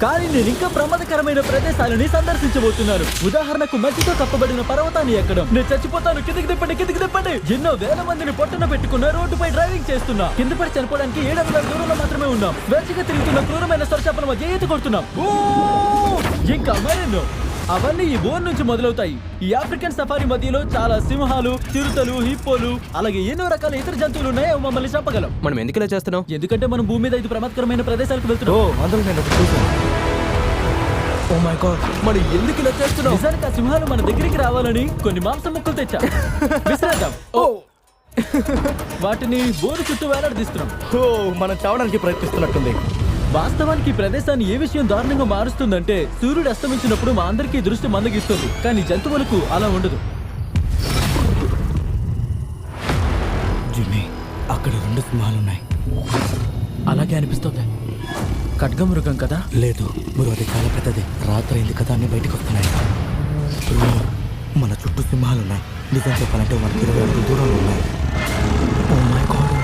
కానీ నేను ఇంకా ప్రమాదకరమైన ప్రదేశాలని సందర్శించబోతున్నాను. ఉదాహరణకు మట్టితో కప్పబడిన పర్వతాన్ని ఎక్కడం. నేను చచ్చిపోతాను. కిందికి తిప్పండి. ఎన్నో వేల మందిని పొట్టన పెట్టుకున్న రోడ్డుపై డ్రైవింగ్ చేస్తున్నా. కింద పడి చనిపోవడానికి 700 దూరంలో మాత్రమే ఉన్నాం. స్వేచ్ఛగా తిరుగుతున్న క్రూరమైన స్వర్చపల మధ్య ఈత కొడుతున్నాం. ఇంకా మరెన్నో. అవన్నీ ఈ బోన్ నుంచి మొదలవుతాయి. ఈ ఆఫ్రికన్ సఫారీ మధ్యలో చాలా సింహాలు, చిరుతలు, హిప్పోలు, అలాగే ఎన్నో రకాల ఇతర జంతువులు ఉన్నాయో మమ్మల్ని చెప్పగలం. మనం ఎందుకు ఇలా చేస్తున్నాం? ఎందుకంటే మనం భూమి మీద 5 ప్రమాదకరమైన ప్రదేశాలకు వెళ్తున్నాం. ఓ మై గాడ్, మనం ఎందుకు ఇలా చేస్తున్నాం? నిజానికి ఆ సింహాలు మన దగ్గరికి రావాలని కొన్ని మాంసం ముక్కలు తెచ్చా. విసిరేద్దాం. వాటిని బోరు చుట్టూ వేలాడదీస్తున్నాం. మనం చావడానికి ప్రయత్నిస్తున్నట్టుంది. వాస్తవానికి ఈ ప్రదేశాన్ని ఏ విషయం దారుణంగా మారుస్తుందంటే సూర్యుడు అస్తమించినప్పుడు మా అందరికీ దృష్టి మందగిస్తుంది, కానీ జంతువులకు అలా ఉండదు. జిమ్మీ, అక్కడ 2 సింహాలున్నాయి. అలాగే అనిపిస్తుంది. ఖడ్గమృగం కదా? లేదు, మీరు అది చాలా పెద్దది. రాత్రి అయింది కదా అన్ని బయటకు వస్తున్నాయి. మన చుట్టూ సింహాలున్నాయి. నిజం చెప్పాలంటే మనకి 20 అడుగుల దూరంలో ఉన్నాయి. Oh my God.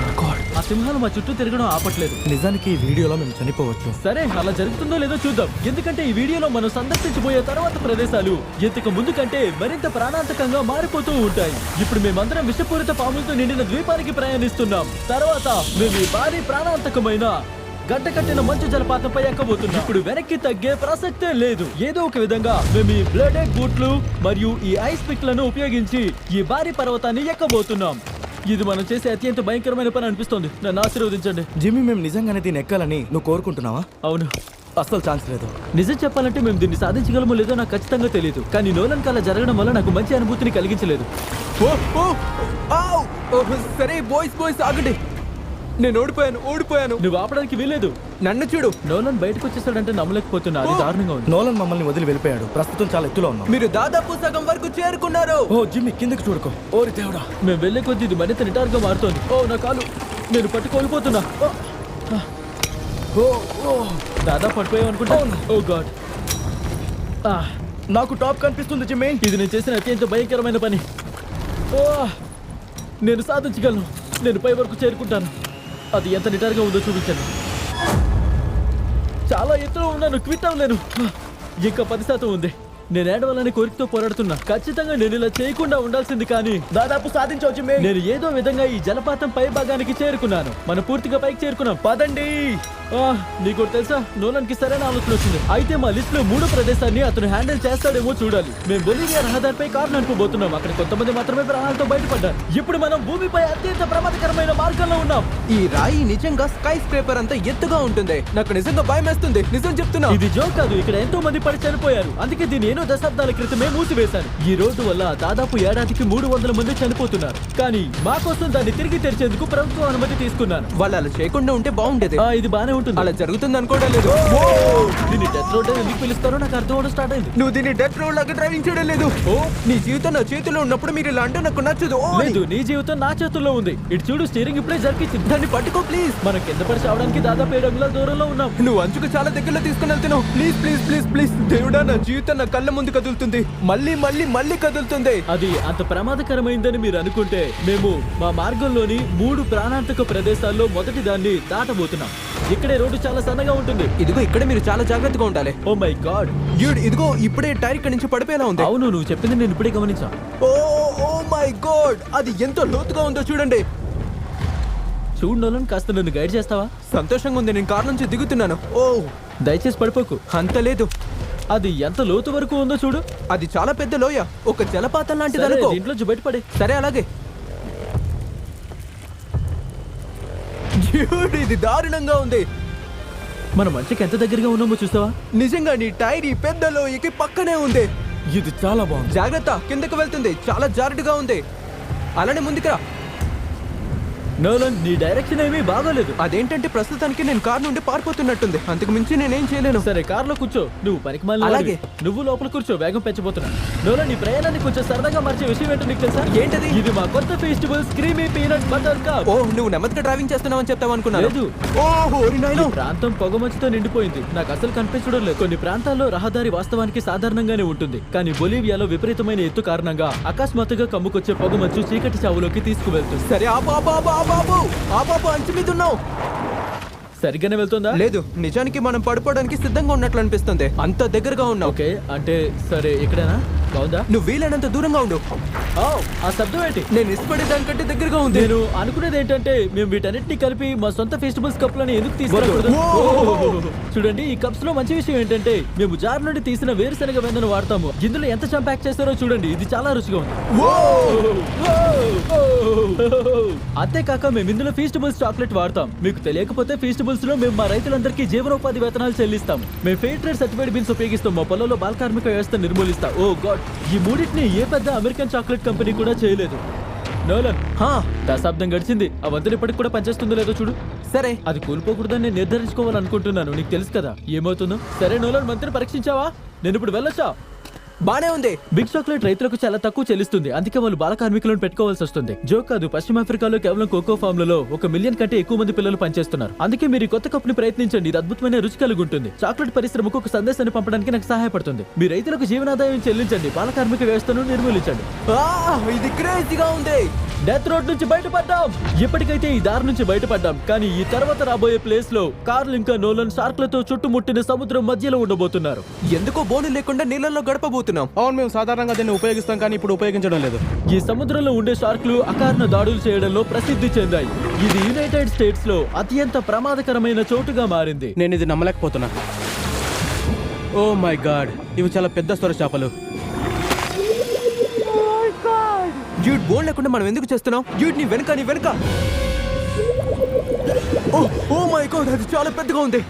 ఆ సింహాలు మా చుట్టూ తిరగడం ఆపట్లేదు. నిజానికి ఈ వీడియోలో మేము చనిపోవచ్చు. సరే, అలా జరుగుతుందో లేదో చూద్దాం. ఎందుకంటే ఈ వీడియోలో మనం సందర్శించబోయే తర్వాత ప్రదేశాలు ఇంతకు ముందు కంటే మరింత ప్రాణాంతకంగా మారిపోతూ ఉంటాయి. ఇప్పుడు మేమందరం విషపూరిత పాములతో నిండిన ద్వీపానికి ప్రయాణిస్తున్నాం. తర్వాత మేము ఈ భారీ ప్రాణాంతకమైన గడ్డ కట్టిన మంచు జలపాతంపై ఎక్కబోతున్నాం. ఇప్పుడు వెనక్కి తగ్గే ప్రసక్తే లేదు. ఏదో ఒక విధంగా మేము ఈ బ్లడెడ్ బూట్లు మరియు ఈ ఐస్ పిక్లను ఉపయోగించి ఈ భారీ పర్వతాన్ని ఎక్కబోతున్నాం. ఇది మనం చేసే అత్యంత భయంకరమైన పని అనిపిస్తోంది. నన్ను ఆశీర్వదించండి. జిమ్మీ, మేము నిజంగానే దీన్ని ఎక్కాలని నువ్వు కోరుకుంటున్నావా? అవును. అస్సలు ఛాన్స్ లేదు. నిజం చెప్పాలంటే మేము దీన్ని సాధించగలమో లేదో నాకు ఖచ్చితంగా తెలియదు, కానీ నోలన్ కల జరగడం వల్ల నాకు మంచి అనుభూతిని కలిగించలేదు. సరే బాయ్స్ ఆగండి. నేను ఓడిపోయాను. నువ్వు ఆపడానికి వీలేదు. నన్ను చూడు. నోలన్ బయటకు వచ్చేసాడంటే నమ్మలేకపోతున్నా. అది దారుణంగా ఉంది. నోలన్ మమ్మల్ని వదిలి వెళ్ళిపోయాడు. ప్రస్తుతం చాలా ఎత్తులో ఉన్నాం. మీరు దాదాపు సగం వరకు చేరుకున్నారు. ఓ జిమ్మీ, కిందకి చూడుకో. ఓరి దేవుడా, మేము వెళ్లే కొద్దీ ఇది మరింత నిటారుగా మారుతోంది. ఓ నా కాలు, నేను పట్టుకోల్పోతున్నా. దాదాపు పడిపోయాం అనుకుంటా. ఓ గాడ్, నాకు టాప్ కనిపిస్తుంది జిమ్మీ. ఇది నేను చేసిన అత్యంత భయంకరమైన పని. నేను సాధించగలను. నేను పై వరకు చేరుకుంటాను. అది ఎంత నిటారుగా ఉందో చూపించండి. చాలా ఎత్తులో ఉన్నాను. క్విట్ అవ్వలేను. ఇంకా 10% ఉంది. నేను ఏడవాలని కోరికతో పోరాడుతున్నా. ఖచ్చితంగా నేను ఇలా చేయకుండా ఉండాల్సింది, కానీ దాదాపు సాధించవచ్చు. నేను ఏదో విధంగా ఈ జలపాతం పై భాగానికి చేరుకున్నాను. మనం పూర్తిగా పైకి చేరుకున్నాం. పదండి. నీకు తెలుసా, నోలన్ కి సరైన ఆలోచన వచ్చింది. అయితే మా లిస్ట్ లో 3 ప్రదేశాన్ని అతను హ్యాండిల్ చేస్తాడేమో చూడాలి. మేము బొలీవియా రహదారిపై కారు నడుపబోతున్నాం. అక్కడ కొంతమంది మాత్రమే ప్రాణాలతో బయటపడ్డారు. ఇప్పుడు మనం భూమిపై అత్యంత ప్రమాదకరమైన మార్గంలో ఉన్నాం. ఈ రాయి నిజంగా స్కై స్క్రేపర్ అంతా ఎత్తుగా ఉంటుంది. నాకు నిజంగా భయం వేస్తుంది. నిజం చెప్తున్నా. ఇది జోక్ కాదు. ఇక్కడ ఎంతో మంది పడి చనిపోయారు. అందుకే దీన్ని ఎన్నో దశాబ్దాల క్రితమే మూసివేశారు. ఈ రోడ్డు వల్ల దాదాపు ఏడాదికి 300 మంది చనిపోతున్నారు. కానీ మా కోసం దాన్ని తిరిగి తెరిచేందుకు ప్రభుత్వం అనుమతి తీసుకున్నారు. వాళ్ళు అలా చేయకుండా ఉంటే బాగుండేది. ఇది బానే ఉంటుంది. అలా జరుగుతుంది అనుకోవడం లేదు. దీన్ని డెత్ రోడ్ అని ఎందుకు పిలుస్తారో నాకు అర్థం అవడం స్టార్ట్ అయింది. నువ్వు దీన్ని డెత్ రోడ్ లాగా డ్రైవింగ్ చేయడం లేదు. నీ జీవితం నా చేతిలో ఉన్నప్పుడు మీరు ఇలా అంటే నాకు నచ్చదు. లేదు, నీ జీవితం నా చేతుల్లో ఉంది. ఇటు చూడు, స్టీరింగ్ ఇప్పుడే జరిపించింది. దాన్ని పట్టుకో ప్లీజ్. మనం కింద పడి చావడానికి దాదాపు 7 అంగుళాల దూరంలో ఉన్నాం. నువ్వు అంచుకు చాలా దగ్గరలో తీసుకుని వెళ్తున్నావు. ప్లీజ్. దేవుడా, నా జీవితం నా కళ్ళ ముందు కదులుతుంది. మళ్ళీ కదులుతుంది. అది అంత ప్రమాదకరమైందని మీరు అనుకుంటే, మేము మా మార్గంలోని 3 ప్రాణాంతక ప్రదేశాల్లో మొదటి దాన్ని దాటబోతున్నాం. ఇక్కడే రోడ్డు చాలా సన్నగా ఉంటుంది. ఇదిగో ఇక్కడ మీరు చాలా జాగ్రత్తగా ఉండాలి. ఓ మై గాడ్, ఇదిగో ఇప్పుడే టైర్ ఇక్కడి నుంచి పడిపోయేలా ఉంది. అవును, నువ్వు చెప్పింది నేను ఇప్పుడే గమనించా. ఓ మై గాడ్, అది ఎంతో లోతుగా ఉందో చూడండి. చూడు నోలన్, కాస్త నన్ను గైడ్ చేస్తావా? సంతోషంగా ఉంది. నేను కార్ నుంచి దిగుతున్నాను. దయచేసి పడిపోకు. అంత లేదు. అది ఎంత లోతు వరకు ఉందో చూడు. అది చాలా పెద్ద లోయ, ఒక జలపాతం లాంటిది అనుకో. ఇంట్లో బయటపడే. సరే అలాగే. ఇది దారుణంగా ఉంది. మన మంచికి ఎంత దగ్గరగా ఉన్నామో చూస్తావా? నిజంగా నీ టైర్ ఈ పెద్ద లోయకి పక్కనే ఉంది. ఇది చాలా బాగుంది. జాగ్రత్త, కిందకు వెళ్తుంది. చాలా జారుడుగా ఉంది. అలానే ముందుకురా. నోలన్, నీ డైరెక్షన్ ఏమీ బాగోలేదు. అదేంటంటే ప్రస్తుతానికి నేను కార్ నుండి పారిపోతున్నట్టుంది. అంతకు మించి నేనేం చేయలేను. సరే, కార్లో కూర్చో. నువ్వు పనికిమాలిన అలాగే. నువ్వు లోపల కూర్చో. వేగం పెంచబోతున్నా. నోలన్, నీ ప్రయాణాన్ని కొంచెం సరదాగా మార్చే విషయం ఏంటో నీకు తెలుసా? ఏంటది? ఇది మా కొత్త festival creamy peanut butter cup. నువ్వు నెమ్మదిగా డ్రైవింగ్ చేస్తున్నావని చెప్తావు అనుకున్నాను. లేదు. ఈ ప్రాంతం పొగమంచుతో నిండిపోయింది. నాకు అసలు కనిపించడం లేదు. కొన్ని ప్రాంతాల్లో రహదారి వాస్తవానికి సాధారణంగానే ఉంటుంది, కానీ బొలీవియాలో విపరీతమైన ఎత్తు కారణంగా అకస్మాత్తుగా కమ్ముకొచ్చే పొగమంచు చీకటి చావులోకి తీసుకువెళ్తుంది. సరే, ఆ బాబు అంచు మీద ఉన్నావు. సరిగ్గానే వెళ్తుందా? లేదు, నిజానికి మనం పడిపోవడానికి సిద్ధంగా ఉన్నట్లు అనిపిస్తుంది. అంత దగ్గరగా ఉన్నావు. ఓకే, అంటే సరే, ఎక్కడైనా బాగుందా? నువ్వు వీలైనంత దూరంగా ఉండు. ఓ, ఆ శబ్దం ఏంటి? నేను ఇష్టపడే దానికంటే దగ్గరగా ఉంది. నేను అనుకునేది ఏంటంటే మేము వీటన్నిటిని కలిపి మా సొంత ఫెస్టివల్స్ కప్పులని ఎందుకు తీసుకురాకూడదు? ఓ! చూడండి, ఈ కప్స్ లో మంచి విషయం ఏంటంటే మేము జార్ నుండి తీసిన వేరుశనగ వెన్నను వాడతాము. ఇందులో ఎంత చంపాక్ చేస్తారో చూడండి, ఇది చాలా రుచిగా ఉంది. అంతేకాక మేము ఇందులో ఫీస్టబుల్స్ చాక్లెట్ వాడతాం. మీకు తెలియకపోతే ఫీస్టబుల్స్ లో మేము మా రైతులందరికీ జీవనోపాధి వేతనాలు చెల్లిస్తాం. మేము ఫెయిర్ ట్రేడ్ సర్టిఫైడ్ బిన్స్ ఉపయోగిస్తాం. మా పొలంలో బాల కార్మిక వ్యవస్థ నిర్మూలిస్తాం. ఓ గాడ్, ఈ మూడింటిని ఏ పెద్ద అమెరికన్ చాక్లెట్ కంపెనీ కూడా చేయలేదు. నోలన్, దశాబ్దం గడిచింది, ఆ వంతెన ఇప్పటికి కూడా పనిచేస్తుందో లేదో చూడు. సరే, అది కూలిపోకూడదని నేను నిర్ధారించుకోవాలనుకుంటున్నాను. నీకు తెలుసు కదా ఏమవుతుందో. సరే నోలన్, వంతెన పరీక్షించావా? నేను ఇప్పుడు వెళ్ళొచ్చా? బానే ఉంది. బిగ్ చాక్లెట్ రైతులకు చాలా తక్కువ చెల్లిస్తుంది, అందుకే వాళ్ళు బాల కార్మికులను పెట్టుకోవాల్సి వస్తుంది. జోక్ కాదు, పశ్చిమాఫ్రికాలో కేవలం కోకో ఫామ్ లలో 1 మిలియన్ కంటే ఎక్కువ మంది పిల్లలు పనిచేస్తున్నారు. అందుకే మీరు ఈ కొత్త కప్పుని ప్రయత్నించండి, ఇది అద్భుతమైన రుచి కలిగి ఉంటుంది. చాక్లెట్ పరిశ్రమకు ఒక సందేశాన్ని పంపడానికి నాకు సహాయపడుతుంది. మీ రైతులకు జీవనాదాయం చెల్లించండి, బాల కార్మిక వ్యవస్థను నిర్మూలించండి. ఇది క్రేజీగా ఉంది. డెత్ రోడ్ నుంచి బయటపడ్డాం. ఇప్పటికైతే ఈ దారి నుంచి బయటపడ్డాం, కానీ ఈ తర్వాత రాబోయే ప్లేస్ లో కార్ల్ ఇంకా నోలన్ షార్క్లతో చుట్టుముట్టిన సముద్రం మధ్యలో ఉండబోతున్నారు. ఎందుకో బోను లేకుండా నీళ్ళల్లో గడపబోతున్నాం. అవును, మేము సాధారణంగా దీన్ని ఉపయోగిస్తాం, కానీ ఇప్పుడు ఉపయోగించడం లేదు. ఈ సముద్రంలో ఉండే షార్క్లు అకారణ దాడులు చేయడంలో ప్రసిద్ధి చెందాయి. ఇది యునైటెడ్ స్టేట్స్ లో అత్యంత ప్రమాదకరమైన చోటుగా మారింది. నేను ఇది నమ్మలేకపోతున్నా. ఓ మై గాడ్, ఇవి చాలా పెద్ద స్వర చేపలు. డ్యూడ్, బోన్ లేకుండా మనం ఎందుకు చేస్తున్నాం? డ్యూడ్, నీ వెనక. ఓ మై గాడ్, అది చాలా పెద్దగా ఉంది.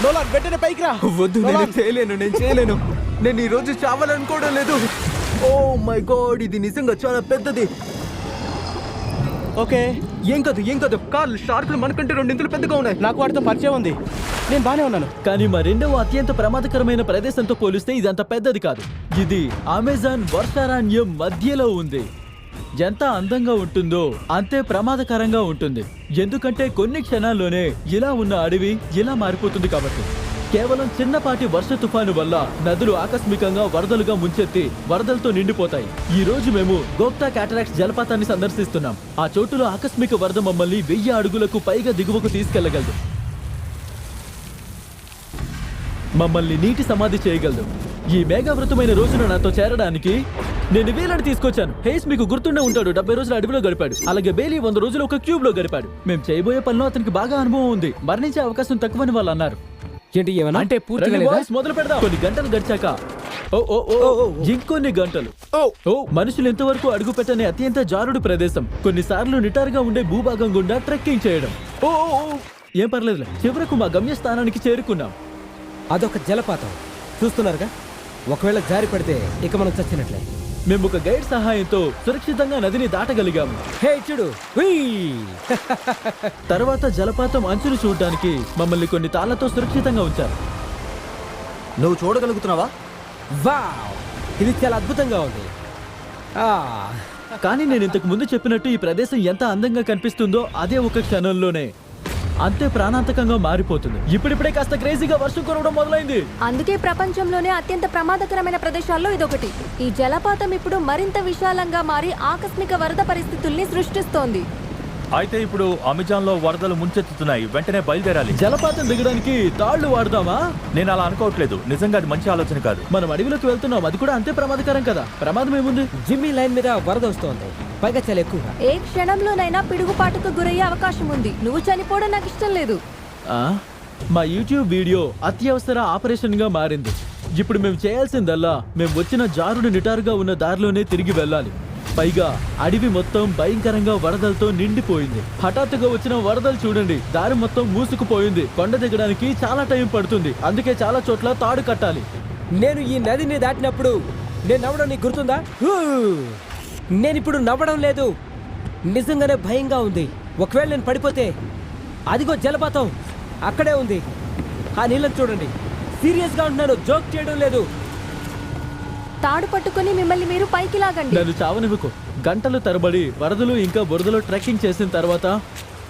నోలాన్, వెంటనే పైకి రా. వద్దు, నేను చేయలేను. నేను ఈ రోజు చావాలనుకోవడం లేదు. ఓ మై గాడ్, ఇది నిజంగా చాలా పెద్దది. ఓకే, ఏం కాదు కార్ల్, షార్క్లు మనకంటే 2 పెద్దగా ఉన్నాయి. నాకు వాటితో పరిచయం ఉంది, నేను బానే ఉన్నాను. కానీ మా రెండవ అత్యంత ప్రమాదకరమైన ప్రదేశంతో పోలిస్తే ఇది అంత పెద్దది కాదు. ఇది అమెజాన్ వర్షారణ్యం మధ్యలో ఉంది. ఎంత అందంగా ఉంటుందో అంతే ప్రమాదకరంగా ఉంటుంది, ఎందుకంటే కొన్ని క్షణాల్లోనే ఇలా ఉన్న అడవి ఇలా మారిపోతుంది. కాబట్టి కేవలం చిన్నపాటి వర్ష తుఫాను వల్ల నదులు ఆకస్మికంగా వరదలుగా ముంచెత్తి వరదలతో నిండిపోతాయి. ఈ రోజు మేము గోప్తా క్యాటరాక్ట్స్ జలపాతాన్ని సందర్శిస్తున్నాం. ఆ చోటులో ఆకస్మిక వరద మమ్మల్ని 1000 అడుగులకు పైగా దిగువకు తీసుకెళ్లగలదు. మమ్మల్ని నీటి సమాధి చేయగలదు. ఈ మేఘావృతమైన రోజున నాతో చేరడానికి నేను వీళ్ళని తీసుకొచ్చాను. హేస్ మీకు గుర్తుండే ఉంటాడు, 70 రోజులు అడవిలో గడిపాడు. అలాగే బేలీ 100 రోజులు ఒక క్యూబ్ లో గడిపాడు. మేము చేయబోయే పనిలో అతనికి బాగా అనుభవం ఉంది. మరణించే అవకాశం తక్కువని వాళ్ళు అన్నారు. ఏంటి ఏమన్నా అంటే పూర్తిగా రండి లేదా? బాయ్స్, మొదలు పెడదాం. కొన్ని గంటలు గడిచాక ఇంకొన్ని గంటలు. మనుషులు ఎంతవరకు అడుగు పెట్టని అత్యంత జారుడు ప్రదేశం. కొన్నిసార్లు నిటారుగా ఉండే భూభాగం గుండా ట్రెక్కింగ్ చేయడం. ఏం పర్లేదులే, చివరకు మా గమ్యస్థానానికి చేరుకున్నాం. అదొక జలపాతం చూస్తున్నారుగా. ఒకవేళ జారి పడితే ఇక మనం చచ్చినట్లే. మేము ఒక గైడ్ సహాయంతో సురక్షితంగా నదిని దాటగలిగాము. హే చూడు, తర్వాత జలపాతం అంచును చూడడానికి మమ్మల్ని కొన్ని తాళ్లతో సురక్షితంగా ఉంచారు. నువ్వు చూడగలుగుతున్నావా? వావ్, ఇది చాలా అద్భుతంగా ఉంది. కానీ నేను ఇంతకు ముందు చెప్పినట్టు ఈ ప్రదేశం ఎంత అందంగా కనిపిస్తుందో అదే ఒక క్షణంలోనే అంతే ప్రాణాంతకంగా మారిపోతుంది. ఇప్పుడిప్పుడే కాస్త క్రేజీగా వర్షం కురవడం మొదలైంది. అందుకే ప్రపంచంలోనే అత్యంత ప్రమాదకరమైన ప్రదేశాల్లో ఇదొకటి. ఈ జలపాతం ఇప్పుడు మరింత విశాలంగా మారి ఆకస్మిక వరద పరిస్థితుల్ని సృష్టిస్తోంది. అయితే ఇప్పుడు అమెజాన్ లో వరదలు ముంచెత్తుతున్నాయి, వెంటనే బయలుదేరాలి. జలపాతం దిగడానికి తాళ్లు వాడదామా? నేను అలా అనుకోవట్లేదు, నిజంగా అది మంచి ఆలోచన కాదు. మనం అడవిలోకి వెళ్తున్నాం, అది కూడా అంతే ప్రమాదకరం కదా. ప్రమాదం ఏముంది? జిమ్మీ లైన్ మీద వరద వస్తోంది, పైగా చాలా ఎక్కువగా. ఏ క్షణంలోనైనా పిడుగుపాటుకు గురయ్యే అవకాశం ఉంది. నువ్వు చనిపోవడం నాకు ఇష్టం లేదు. మా యూట్యూబ్ వీడియో అత్యవసర ఆపరేషన్ గా మారింది. ఇప్పుడు మేము చేయాల్సిందల్లా మేము వచ్చిన జారుడు నిటారుగా ఉన్న దారిలోనే తిరిగి వెళ్ళాలి. పైగా అడవి మొత్తం భయంకరంగా వరదలతో నిండిపోయింది. హఠాత్తుగా వచ్చిన వరదలు చూడండి, దారి మొత్తం మూసుకుపోయింది. కొండ దిగడానికి చాలా టైం పడుతుంది, అందుకే చాలా చోట్ల తాడు కట్టాలి. నేను ఈ నదిని దాటినప్పుడు నేను నవ్వడం నీకు గుర్తుందా? నేను ఇప్పుడు నవ్వడం లేదు, నిజంగానే భయంగా ఉంది. ఒకవేళ నేను పడిపోతే, అదిగో జలపాతం అక్కడే ఉంది. ఆ నీళ్ళని చూడండి. సీరియస్ గా ఉంటున్నాను, జోక్ చేయడం లేదు. తాడు పట్టుకుని మిమ్మల్ని మీరు పైకి లాగండి. నన్ను చావనివ్వకు. గంటలు తరబడి వరదలు ఇంకా బురదలో ట్రెక్కింగ్ చేసిన తర్వాత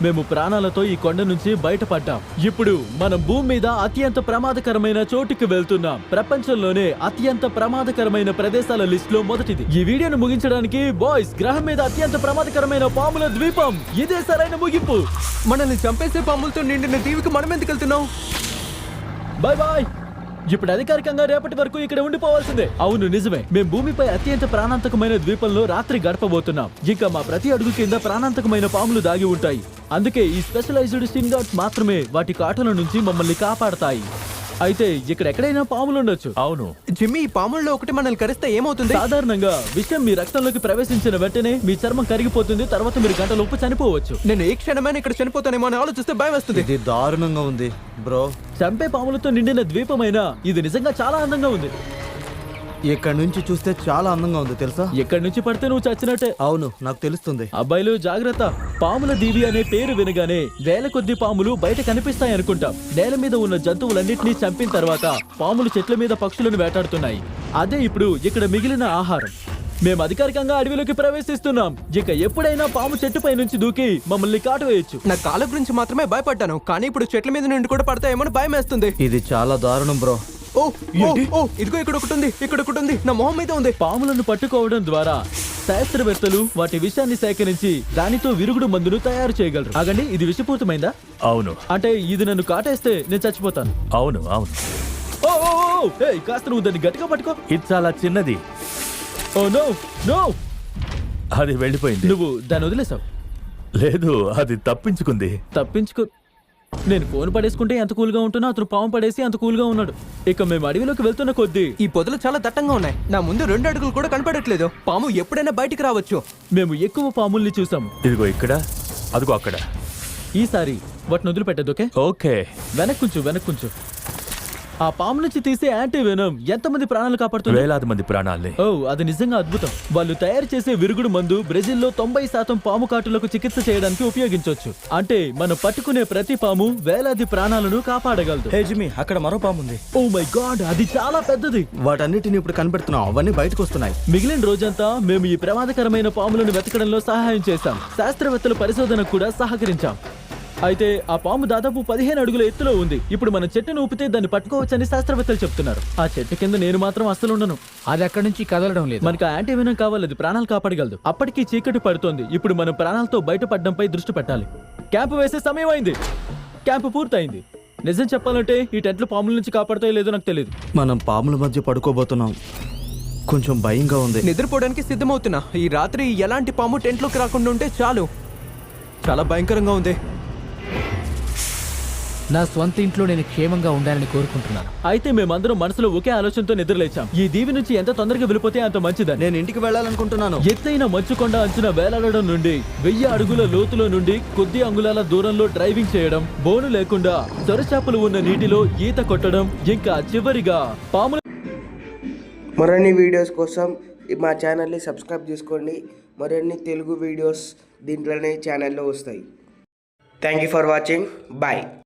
మేము ప్రాణాలతో ఈ కొండ నుంచి బయటపడ్డాం. ఇప్పుడు మనం భూమి మీద అత్యంత ప్రమాదకరమైన చోటుకి వెళ్తున్నాం. ప్రపంచంలోనే అత్యంత ప్రమాదకరమైన ప్రదేశాల లిస్ట్ లో మొదటిది. ఈ వీడియోను ముగించడానికి బాయ్స్, గ్రహం మీద అత్యంత ప్రమాదకరమైన పాముల ద్వీపం ఇదే సరైన ముగింపు. మనల్ని చంపేసే పాములతో నిండిన దీవికి మనం ఎందుకు వెళ్తున్నాం? Bye bye. ఇప్పుడు అధికారికంగా రేపటి వరకు ఇక్కడ ఉండిపోవాల్సిందే. అవును, నిజమే. మేము భూమిపై అత్యంత ప్రాణాంతకమైన ద్వీపంలో రాత్రి గడపబోతున్నాం. ఇంకా మా ప్రతి అడుగు కింద ప్రాణాంతకమైన పాములు దాగి ఉంటాయి. అందుకే ఈ స్పెషలైజ్డ్ స్టింగ్ డాట్స్ మాత్రమే వాటి కాటుల నుంచి మమ్మల్ని కాపాడతాయి. అయితే ఇక్కడ ఎక్కడైనా పాములు ఉండొచ్చు. అవును. జిమ్మి, ఈ పాముల్లో ఒకటి మనల్ని కరిస్తే ఏమవుతుంది? సాధారణంగా విషయం మీ రక్తంలోకి ప్రవేశించిన వెంటనే మీ చర్మం కరిగిపోతుంది. తర్వాత మీరు గంటలోపు చనిపోవచ్చు. నేను ఏ క్షణమైనా ఇక్కడ చనిపోతానేమో అని ఆలోచిస్తే భయం వస్తుంది. ఇది దారుణంగా ఉంది బ్రో. చంపే పాములతో నిండిన ద్వీపమైనా ఇది నిజంగా చాలా అందంగా ఉంది. ఇక్కడ నుంచి చూస్తే చాలా అందంగా ఉంది తెలుసా? ఎక్కడి నుంచి పడితే నువ్వు చచ్చినట్టే. అవును, నాకు తెలుస్తుంది. అబ్బాయిలు జాగ్రత్త. పాముల దీవి అనే పేరు వినగానే వేల కొద్ది పాములు బయట కనిపిస్తాయి అనుకుంటాం. నేల మీద ఉన్న జంతువులన్నింటినీ చంపిన తర్వాత పాములు చెట్ల మీద పక్షులను వేటాడుతున్నాయి. అదే ఇప్పుడు ఇక్కడ మిగిలిన ఆహారం. మేము అధికారికంగా అడవిలోకి ప్రవేశిస్తున్నాం. ఇక ఎప్పుడైనా పాము చెట్టుపై నుంచి దూకి మమ్మల్ని కాటు వేయచ్చు. నా కాళ్ళ గురించి మాత్రమే భయపడ్డాను, కానీ ఇప్పుడు చెట్ల మీద నుండి కూడా పడతాయేమో అని భయం వేస్తుంది. ఇది చాలా దారుణం బ్రో. ఓ ఓ ఓ, ఇదిగో ఇక్కడ ఒకటి ఉంది, ఇక్కడ ఒకటి ఉంది, నా మొహం మీద ఉంది. పాములను పట్టుకోవడం ద్వారా శాస్త్రవేత్తలు వాటి విషాన్ని సేకరించి దానితో విరుగుడు మందును తయారు చేయగలరు. ఆగండి, ఇది విషపూరితమైందా? అవును. అంటే ఇది నన్ను కాటేస్తే నేను చచ్చిపోతాను. అవును. అవును. ఓ ఓ ఓ, ఏయ్, కాస్త నువ్వు దాన్ని గట్టిగా పట్టుకో. ఇది చాలా చిన్నది. ఓ నో నో, అది వెళ్ళిపోయింది. నువ్వు దాన్ని వదిలేసావు. లేదు, అది తప్పించుకుంది. తప్పించుకో. నేను ఫోన్ పడేసుకుంటే ఎంత కూల్గా ఉంటున్నా అతను పాము పడేసి అంత కూల్గా ఉన్నాడు. ఇక మేము అడవిలోకి వెళ్తున్న కొద్దీ ఈ పొదలు చాలా దట్టంగా ఉన్నాయి. నా ముందు 2 అడుగులు కూడా కనపడట్లేదు. పాము ఎప్పుడైనా బయటికి రావచ్చు. మేము ఎక్కువ పాముల్ని చూసాం. ఇదిగో ఇక్కడ, అదిగో అక్కడ. ఈసారి వాటిని వదిలిపెట్టదు. Okay, okay. వెనక్కుంచు. ఆ పాము నుంచి తీసే యాంటీ వెనమ్ ఎంతమంది ప్రాణాలు కాపాడుతుంది? వేలాది మంది ప్రాణాలే. ఓ, అది నిజంగా అద్భుతం. వాళ్ళు తయారు చేసే విరుగుడు మందు బ్రెజిల్లో 90% పాము కాటులకు చికిత్స చేయడానికి ఉపయోగించవచ్చు. అంటే మనం పట్టుకునే ప్రతి పాము వేలాది ప్రాణాలను కాపాడగలదు. హే జిమ్మి, అక్కడ మరో పాము ఉంది. ఓ మై గాడ్, అది చాలా పెద్దది. వాటన్నిటిని ఇప్పుడు కనిపెడుతున్నాం, అవన్నీ బయటకు వస్తున్నాయి. మిగిలిన రోజంతా మేము ఈ ప్రమాదకరమైన పాములను వెతకడంలో సహాయం చేశాం. శాస్త్రవేత్తల పరిశోధనకు కూడా సహకరించాం. అయితే ఆ పాము దాదాపు 15 అడుగుల ఎత్తులో ఉంది. ఇప్పుడు మన చెట్టును ఊపితే దాన్ని పట్టుకోవచ్చని శాస్త్రవేత్తలు చెప్తున్నారు. ఆ చెట్టు కింద నేను మాత్రం అస్సలు ఉండను. అది అక్కడి నుంచి కదలడం లేదు. మనకు యాంటీ వెనమ్ కావాలి, అది ప్రాణాలు కాపాడగలదు. అప్పటికి చీకటి పడుతోంది. ఇప్పుడు మనం ప్రాణాలతో బయటపడడంపై దృష్టి పెట్టాలి. క్యాంపు వేసే సమయం అయింది. క్యాంపు పూర్తయింది. నిజం చెప్పాలంటే ఈ టెంట్లు పాముల నుంచి కాపాడుతాయో లేదో నాకు తెలియదు. మనం పాముల మధ్య పడుకోబోతున్నాం. కొంచెం భయంగా ఉంది. నిద్రపోవడానికి సిద్ధమవుతున్నా. ఈ రాత్రి ఎలాంటి పాము టెంట్లోకి రాకుండా ఉంటే చాలు. చాలా భయంకరంగా ఉంది. నా స్వంత ఇంట్లో నేను క్షేమంగా ఉండాలని కోరుకుంటున్నాను. అయితే మేమందరం మనసులో ఒకే ఆలోచనతో నిద్రలేచాం. ఈ దీవి నుంచి ఎంత తొందరగా వెళ్ళిపోతే అంత మంచిదని. నేను ఇంటికి వెళ్ళాలనుకుంటున్నాను. ఎత్తైన మంచుకొండ అంచున వేలాడడం నుండి 1000 అడుగుల లోతులో నుండి కొద్ది అంగుళాల దూరంలో డ్రైవింగ్ చేయడం, బోను లేకుండా సొరచాపలు ఉన్న నీటిలో ఈత కొట్టడం, ఇంకా చివరిగా పాముల మరిన్ని వీడియోస్ కోసం మా ఛానల్ని సబ్స్క్రైబ్ చేసుకోండి. మరిన్ని తెలుగు వీడియోస్ దీంట్లోనే ఛానల్లో వస్తాయి. Thank you for watching. Bye.